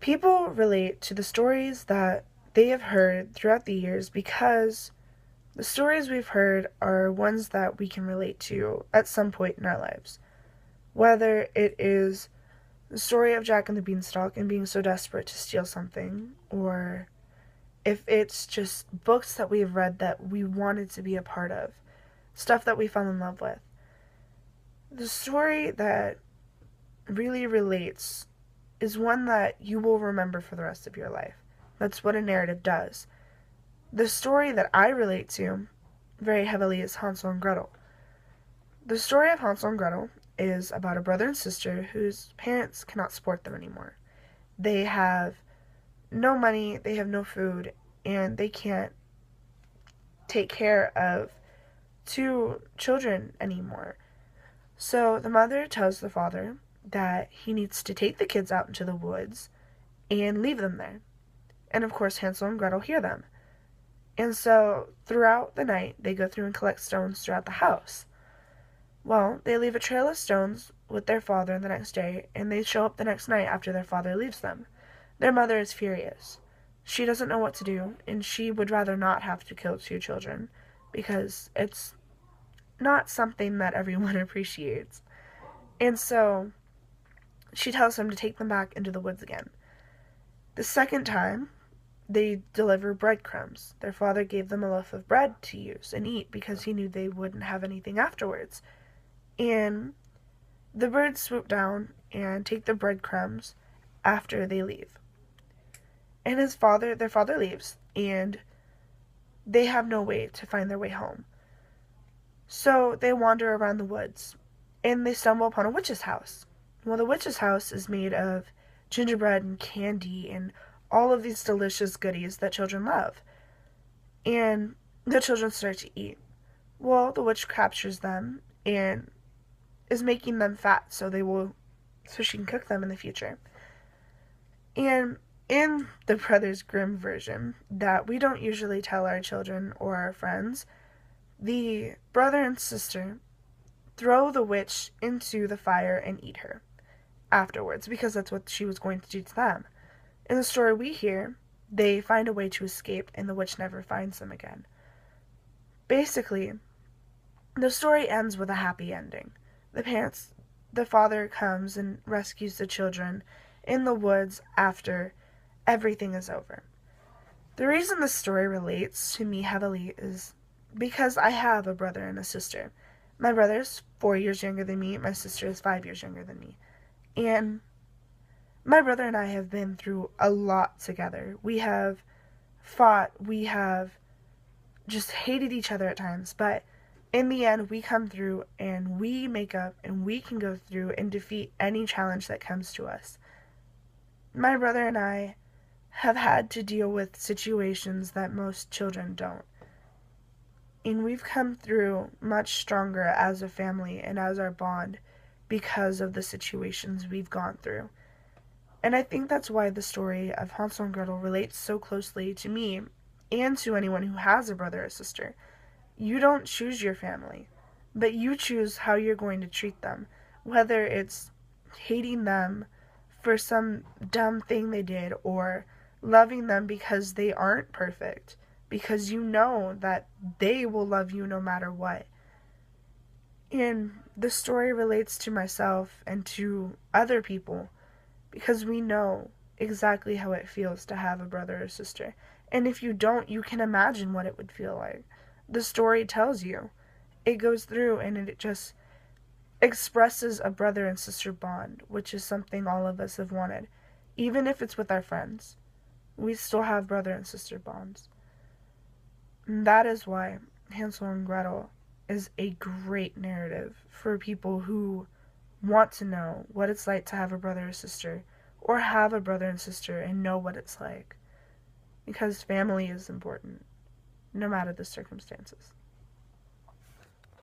People relate to the stories that they have heard throughout the years because the stories we've heard are ones that we can relate to at some point in our lives. Whether it is the story of Jack and the Beanstalk and being so desperate to steal something, or if it's just books that we've read that we wanted to be a part of, stuff that we fell in love with. The story that really relates is one that you will remember for the rest of your life. That's what a narrative does. The story that I relate to very heavily is Hansel and Gretel. The story of Hansel and Gretel is about a brother and sister whose parents cannot support them anymore. They have no money, they have no food, and they can't take care of two children anymore. So the mother tells the father that he needs to take the kids out into the woods and leave them there. And of course, Hansel and Gretel hear them. And so throughout the night, they go through and collect stones throughout the house. Well, they leave a trail of stones with their father the next day, and they show up the next night after their father leaves them. Their mother is furious. She doesn't know what to do, and she would rather not have to kill two children, because it's not something that everyone appreciates. And so she tells him to take them back into the woods again. The second time, they deliver breadcrumbs. Their father gave them a loaf of bread to use and eat because he knew they wouldn't have anything afterwards. And the birds swoop down and take the breadcrumbs after they leave. And their father leaves, and they have no way to find their way home. So they wander around the woods, and they stumble upon a witch's house. Well, the witch's house is made of gingerbread and candy and all of these delicious goodies that children love. And the children start to eat. Well, the witch captures them and is making them fat so she can cook them in the future. And in the Brothers Grimm version that we don't usually tell our children or our friends, the brother and sister throw the witch into the fire and eat her afterwards because that's what she was going to do to them. In the story we hear, they find a way to escape and the witch never finds them again. Basically, the story ends with a happy ending. The father comes and rescues the children in the woods after everything is over. The reason this story relates to me heavily is because I have a brother and a sister. My brother's 4 years younger than me, my sister is 5 years younger than me. And my brother and I have been through a lot together. We have fought, we have just hated each other at times, but in the end, we come through and we make up and we can go through and defeat any challenge that comes to us. My brother and I have had to deal with situations that most children don't. And we've come through much stronger as a family and as our bond because of the situations we've gone through. And I think that's why the story of Hansel and Gretel relates so closely to me and to anyone who has a brother or sister. You don't choose your family, but you choose how you're going to treat them, whether it's hating them for some dumb thing they did or loving them because they aren't perfect, because you know that they will love you no matter what. And the story relates to myself and to other people because we know exactly how it feels to have a brother or sister. And if you don't, you can imagine what it would feel like. The story tells you. It goes through and it just expresses a brother and sister bond, which is something all of us have wanted. Even if it's with our friends, we still have brother and sister bonds. And that is why Hansel and Gretel is a great narrative for people who want to know what it's like to have a brother or sister, or have a brother and sister and know what it's like. Because family is important, no matter the circumstances.